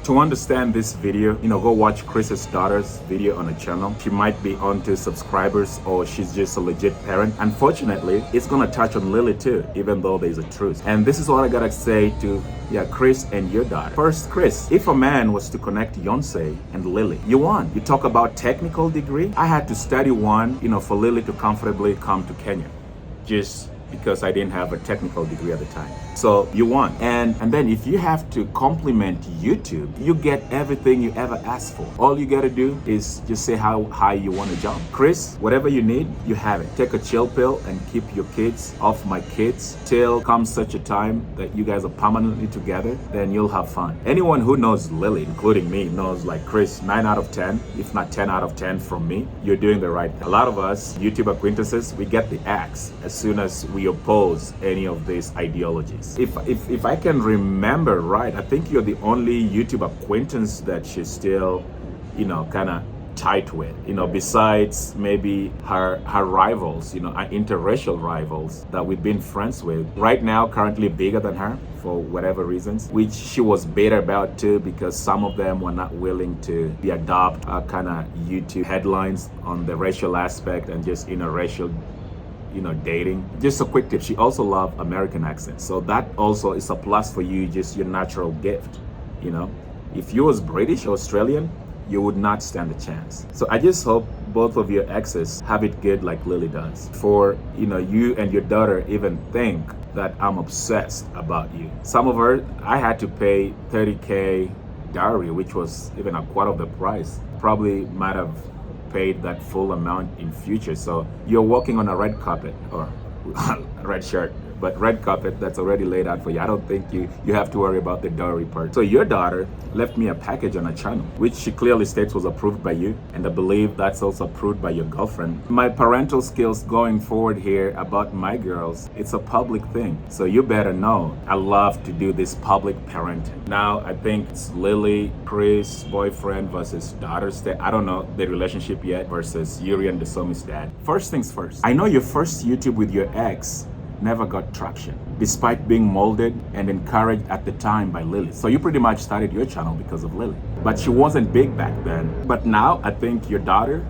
To understand this video, go watch Chris's daughter's video on her channel. She might be onto subscribers or she's just a legit parent. Unfortunately, it's gonna touch on Lily too, even though there's a truth. And this is what I gotta say to Chris and your daughter. First, Chris, if a man was to connect Yonsei and Lily, you won. You talk about technical degree. I had to study one, for Lily to comfortably come to Kenya. Just because I didn't have a technical degree at the time. So you won. And then if you have to compliment YouTube, you get everything you ever asked for. All you gotta do is just say how high you want to jump. Chris, whatever you need, you have it. Take a chill pill and keep your kids off my kids till comes such a time that you guys are permanently together, then you'll have fun. Anyone who knows Lily, including me, knows like Chris, 9 out of 10, if not 10 out of 10 from me, you're doing the right thing. A lot of us YouTube acquaintances, we get the axe as soon as we oppose any of these ideologies. If I can remember right, I think you're the only YouTube acquaintance that she's still, kind of tight with, besides maybe her rivals, our interracial rivals that we've been friends with. Right now, currently bigger than her for whatever reasons, which she was bitter about too, because some of them were not willing to adopt kind of YouTube headlines on the racial aspect and just interracial dating. Just a quick tip, she also loved American accents, so that also is a plus for you, just your natural gift. If you was British or Australian, you would not stand a chance. So I just hope both of your exes have it good like Lily does. For you and your daughter even think that I'm obsessed about you. Some of her, I had to pay 30K dowry, which was even a quarter of the price. Probably might have paid that full amount in future. So you're walking on a red carpet, or red shirt, but red carpet that's already laid out for you. I don't think you have to worry about the dowry part. So your daughter left me a package on her channel, which she clearly states was approved by you, and I believe that's also approved by your girlfriend. My parental skills going forward here about my girls, it's a public thing, so you better know I love to do this public parenting. Now I think it's Lily, Chris, boyfriend versus daughter's dad. I don't know the relationship yet, versus Yuri and Dasomi's dad. First things first, I know your first YouTube with your ex never got traction, despite being molded and encouraged at the time by Lily. So you pretty much started your channel because of Lily. But she wasn't big back then. But now I think your daughter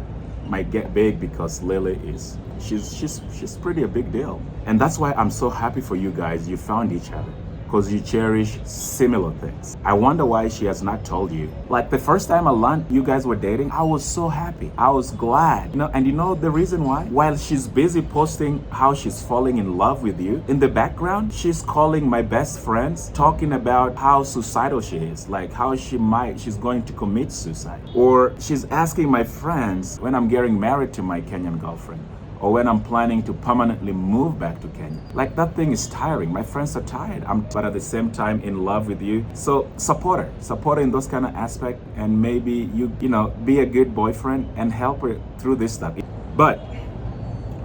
might get big because Lily is, she's pretty a big deal. And that's why I'm so happy for you guys. You found each other, because you cherish similar things. I wonder why she has not told you. Like the first time I learned you guys were dating, I was so happy. I was glad. And the reason why? While she's busy posting how she's falling in love with you, in the background, she's calling my best friends, talking about how suicidal she is, like how she's going to commit suicide. Or she's asking my friends when I'm getting married to my Kenyan girlfriend, or when I'm planning to permanently move back to Kenya. Like that thing is tiring. My friends are tired. But at the same time in love with you. So support her in those kind of aspects, and maybe you be a good boyfriend and help her through this stuff. But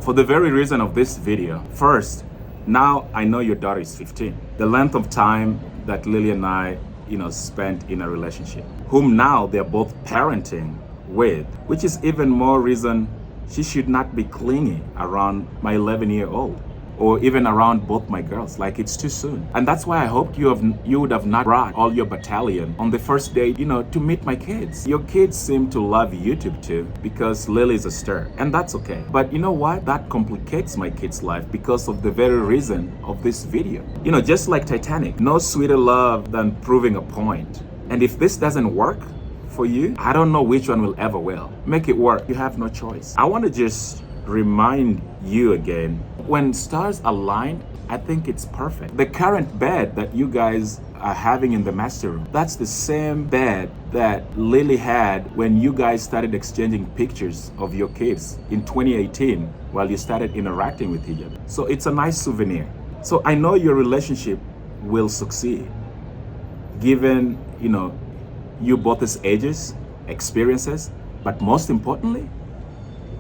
for the very reason of this video, first, now I know your daughter is 15. The length of time that Lily and I, spent in a relationship, whom now they're both parenting with, which is even more reason she should not be clingy around my 11-year-old, or even around both my girls. Like, it's too soon. And that's why I hoped you would have not brought all your battalion on the first date, to meet my kids. Your kids seem to love YouTube too, because Lily's a star, and that's okay. But you know what? That complicates my kids' life because of the very reason of this video. Just like Titanic, no sweeter love than proving a point. And if this doesn't work for you, I don't know which one will ever will. Make it work. You have no choice. I want to just remind you again, when stars align, I think it's perfect. The current bed that you guys are having in the master room, that's the same bed that Lily had when you guys started exchanging pictures of your kids in 2018 while you started interacting with each other. So it's a nice souvenir. So I know your relationship will succeed, given, you both's ages, experiences, but most importantly,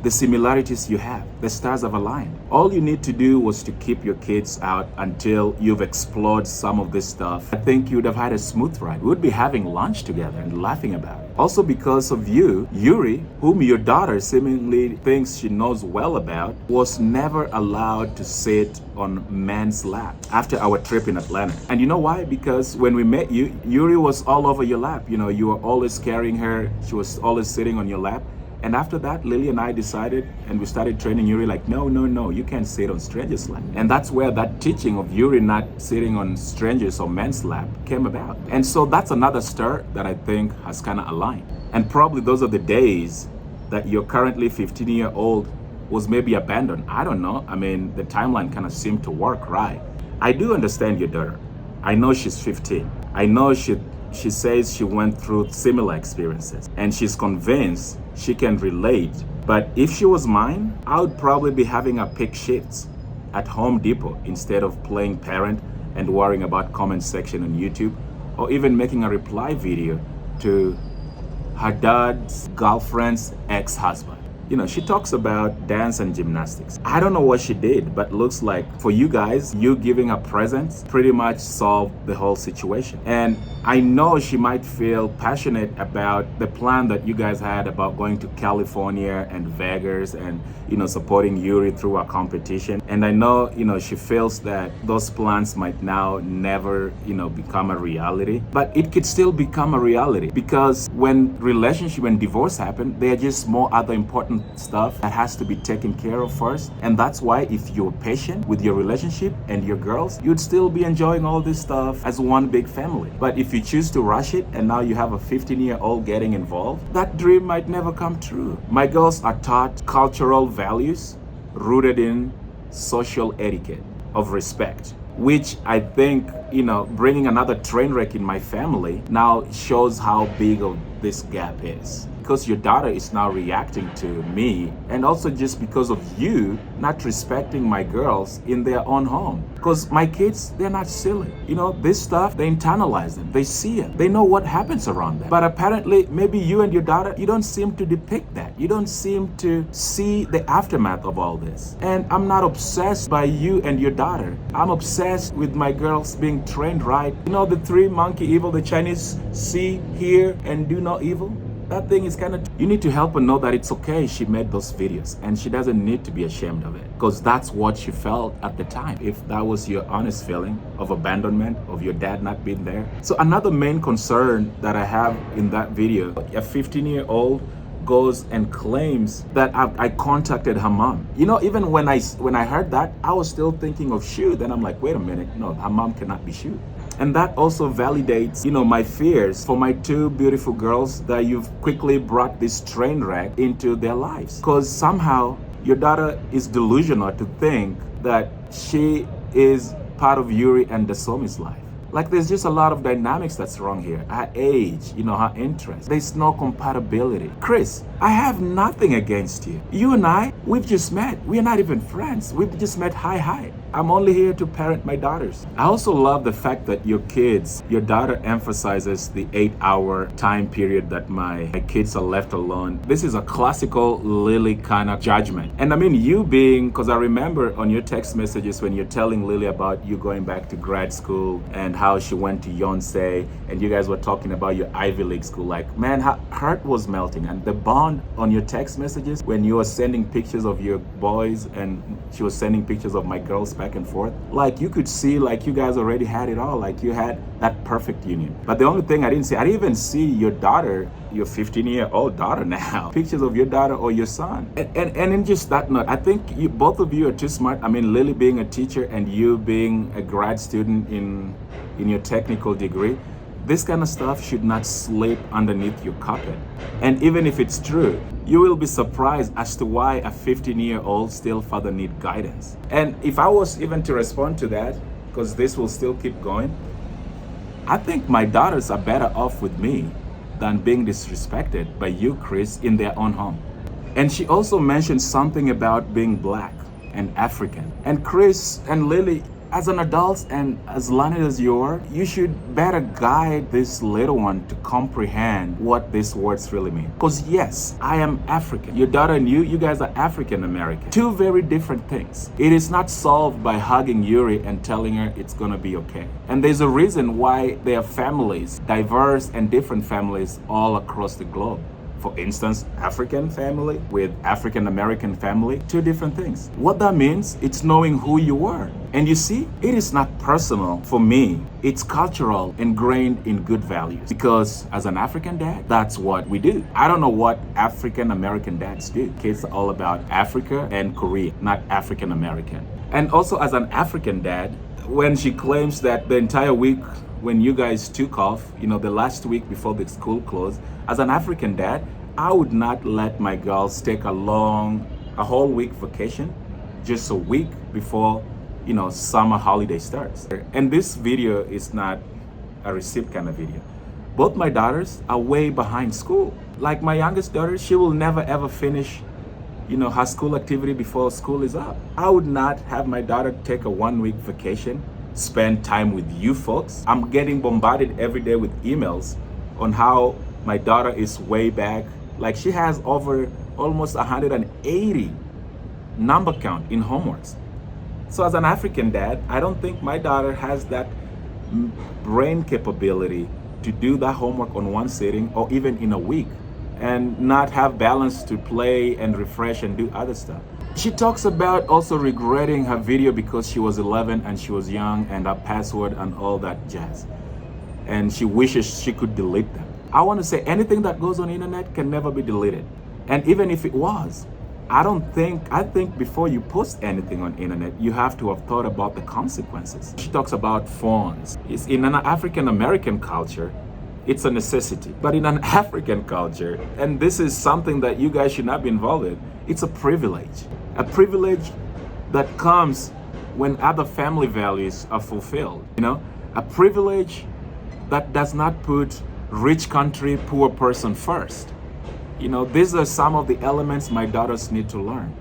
the similarities you have. The stars have aligned. All you need to do was to keep your kids out until you've explored some of this stuff. I think you would have had a smooth ride. We would be having lunch together and laughing about it. Also because of you, Yuri, whom your daughter seemingly thinks she knows well about, was never allowed to sit on man's lap after our trip in Atlanta. And you know why? Because when we met you, Yuri was all over your lap. You know, you were always carrying her. She was always sitting on your lap. And after that, Lily and I decided, and we started training Yuri like, no, you can't sit on strangers' lap. And that's where that teaching of Yuri not sitting on strangers or men's lap came about. And so that's another stir that I think has kind of aligned. And probably those are the days that your currently 15-year-old was maybe abandoned. I don't know. I mean, the timeline kind of seemed to work, right? I do understand your daughter. I know she's 15. I know she says she went through similar experiences and she's convinced she can relate. But if she was mine, I would probably be having her pick shifts at Home Depot instead of playing parent and worrying about comment section on YouTube, or even making a reply video to her dad's girlfriend's ex-husband. You know, she talks about dance and gymnastics. I don't know what she did, but looks like for you guys, you giving her presents pretty much solved the whole situation. And I know she might feel passionate about the plan that you guys had about going to California and Vegas and, you know, supporting Yuri through a competition. And I know, you know, she feels that those plans might now never, you know, become a reality. But it could still become a reality because when divorce happen, there are just more other important stuff that has to be taken care of first. And that's why if you're patient with your relationship and your girls, you'd still be enjoying all this stuff as one big family. But if you choose to rush it and now you have a 15-year-old getting involved, that dream might never come true. My girls are taught cultural values rooted in social etiquette of respect, which I think, you know, bringing another train wreck in my family now shows how big of this gap is. Because your daughter is now reacting to me, and also just because of you not respecting my girls in their own home. Because my kids, they're not silly. You know, this stuff, they internalize it, they see it, they know what happens around them. But apparently, maybe you and your daughter, you don't seem to depict that. You don't seem to see the aftermath of all this. And I'm not obsessed by you and your daughter. I'm obsessed with my girls being trained right. You know, the three monkey evil the Chinese see, hear, and do no evil? That thing is kind of, you need to help her know that it's okay she made those videos and she doesn't need to be ashamed of it, because that's what she felt at the time. If that was your honest feeling of abandonment, of your dad not being there. So another main concern that I have in that video, a 15-year-old goes and claims that I contacted her mom. You know, even when I heard that, I was still thinking of Shu. Then I'm like, wait a minute, no, her mom cannot be Shu. And that also validates, you know, my fears for my two beautiful girls that you've quickly brought this train wreck into their lives. Because somehow your daughter is delusional to think that she is part of Yuri and Dasomi's life. Like, there's just a lot of dynamics that's wrong here. Her age, you know, her interests. There's no compatibility. Chris, I have nothing against you. You and I, we've just met. We're not even friends. We've just met hi. I'm only here to parent my daughters. I also love the fact that your daughter emphasizes the 8-hour time period that my kids are left alone. This is a classical Lily kind of judgment. And I mean, you being, because I remember on your text messages when you're telling Lily about you going back to grad school and how she went to Yonsei, and you guys were talking about your Ivy League school. Like, man, her heart was melting. And the bond on your text messages when you were sending pictures of your boys and she was sending pictures of my girls back and forth, like, you could see like you guys already had it all. Like, you had that perfect union. But the only thing I didn't even see your daughter, your 15-year-old daughter now, pictures of your daughter or your son. And in just that note, I think both of you are too smart. I mean, Lily being a teacher and you being a grad student in your technical degree, this kind of stuff should not slip underneath your carpet. And even if it's true, you will be surprised as to why a 15-year-old still further need guidance. And if I was even to respond to that, because this will still keep going, I think my daughters are better off with me than being disrespected by you, Chris, in their own home. And she also mentioned something about being black and African. And Chris and Lily, as an adult and as learned as you are, you should better guide this little one to comprehend what these words really mean. Because yes, I am African. Your daughter and you guys are African American. Two very different things. It is not solved by hugging Yuri and telling her it's gonna be okay. And there's a reason why there are families, diverse and different families all across the globe. For instance, African family with African American family, two different things. What that means, it's knowing who you are. And you see, it is not personal for me. It's cultural, ingrained in good values. Because as an African dad, that's what we do. I don't know what African American dads do. Kids are all about Africa and Korea, not African American. And also as an African dad, when she claims that the entire week when you guys took off, the last week before the school closed, as an African dad, I would not let my girls take a whole week vacation, just a week before, summer holiday starts. And this video is not a receipt kind of video. Both my daughters are way behind school. Like my youngest daughter, she will never ever finish her school activity before school is up. I would not have my daughter take a 1 week vacation, spend time with you folks. I'm getting bombarded every day with emails on how my daughter is way back. Like she has over almost 180 number count in homeworks. So as an African dad, I don't think my daughter has that brain capability to do that homework on one sitting or even in a week and not have balance to play and refresh and do other stuff. She talks about also regretting her video because she was 11 and she was young and her password and all that jazz. And she wishes she could delete them. I want to say anything that goes on the internet can never be deleted. And even if it was, I think before you post anything on internet, you have to have thought about the consequences. She talks about phones. It's in an African American culture, it's a necessity. But in an African culture, and this is something that you guys should not be involved in, it's a privilege. A privilege that comes when other family values are fulfilled. A privilege that does not put rich country, poor person first. These are some of the elements my daughters need to learn.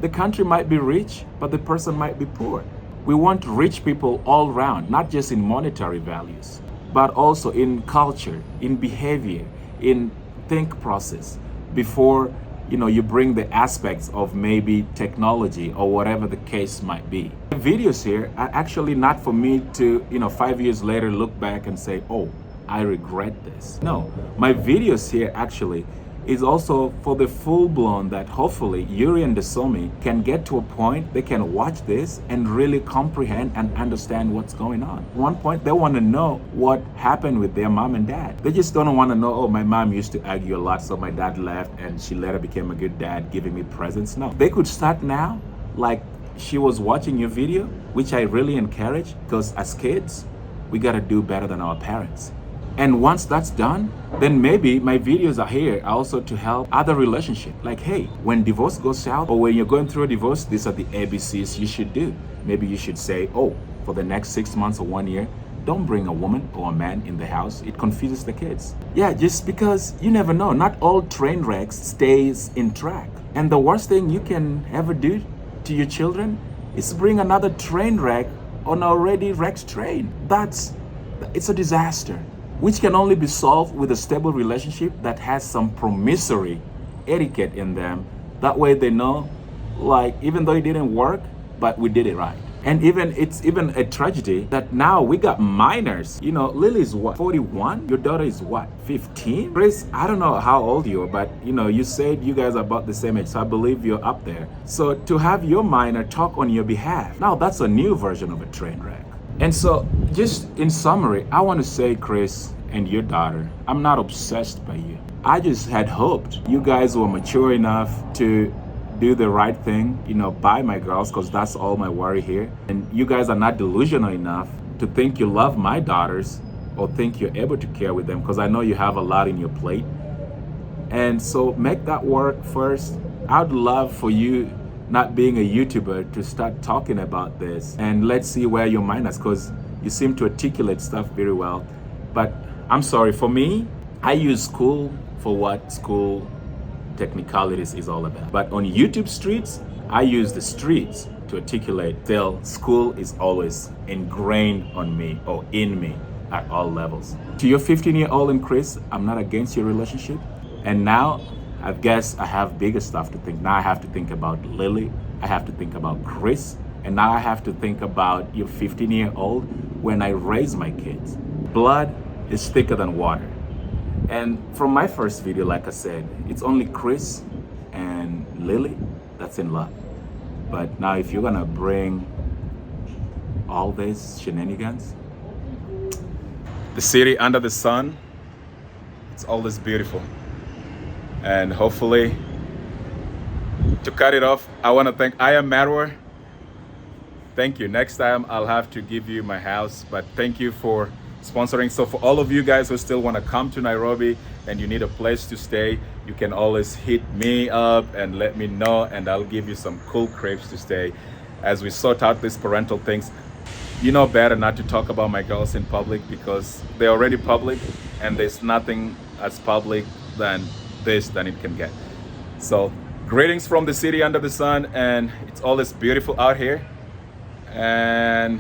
The country might be rich, but the person might be poor. We want rich people all around, not just in monetary values, but also in culture, in behavior, in think process, before you bring the aspects of maybe technology or whatever the case might be. The videos here are actually not for me to 5 years later look back and say, oh, I regret this. No, my videos here actually is also for the full-blown that hopefully Yuri and Dasomi can get to a point they can watch this and really comprehend and understand what's going on. At one point, they want to know what happened with their mom and dad. They just don't want to know, oh, my mom used to argue a lot, so my dad left and she later became a good dad, giving me presents. No, they could start now, like she was watching your video, which I really encourage, because as kids, we got to do better than our parents. And once that's done, then maybe my videos are here also to help other relationships. Like, hey, when divorce goes south or when you're going through a divorce, these are the ABCs you should do. Maybe you should say, oh, for the next 6 months or 1 year, don't bring a woman or a man in the house. It confuses the kids. Yeah, just because you never know. Not all train wrecks stays in track. And the worst thing you can ever do to your children is bring another train wreck on an already wrecked train. It's a disaster, which can only be solved with a stable relationship that has some promissory etiquette in them. That way they know, like, even though it didn't work, but we did it right. And it's even a tragedy that now we got minors. Lily's what, 41? Your daughter is what, 15? Chris, I don't know how old you are, but you said you guys are about the same age, so I believe you're up there. So to have your minor talk on your behalf, now that's a new version of a train wreck. And so, just in summary, I want to say, Chris and your daughter, I'm not obsessed by you. I just had hoped you guys were mature enough to do the right thing, by my girls, because that's all my worry here. And you guys are not delusional enough to think you love my daughters or think you're able to care with them, because I know you have a lot in your plate. And so make that work first. I'd love for you, not being a YouTuber, to start talking about this, and let's see where your mind is, because you seem to articulate stuff very well. But I'm sorry, for me, I use school for what school technicalities is all about. But on YouTube streets, I use the streets to articulate. Still, school is always ingrained on me or in me at all levels. To your 15-year-old and Chris, I'm not against your relationship. And now, I guess I have bigger stuff to think. Now I have to think about Lily. I have to think about Chris. And now I have to think about your 15-year-old when I raise my kids. Blood is thicker than water. And from my first video, like I said, it's only Chris and Lily that's in love. But now if you're gonna bring all these shenanigans, the city under the sun, it's always beautiful. And hopefully, to cut it off, I wanna thank I Am Marwer. Thank you. Next time I'll have to give you my house, but thank you for sponsoring. So for all of you guys who still want to come to Nairobi and you need a place to stay, you can always hit me up and let me know, and I'll give you some cool cribs to stay as we sort out these parental things. You know better not to talk about my girls in public because they're already public, and there's nothing as public than this than it can get. So greetings from the city under the sun, and it's always beautiful out here. And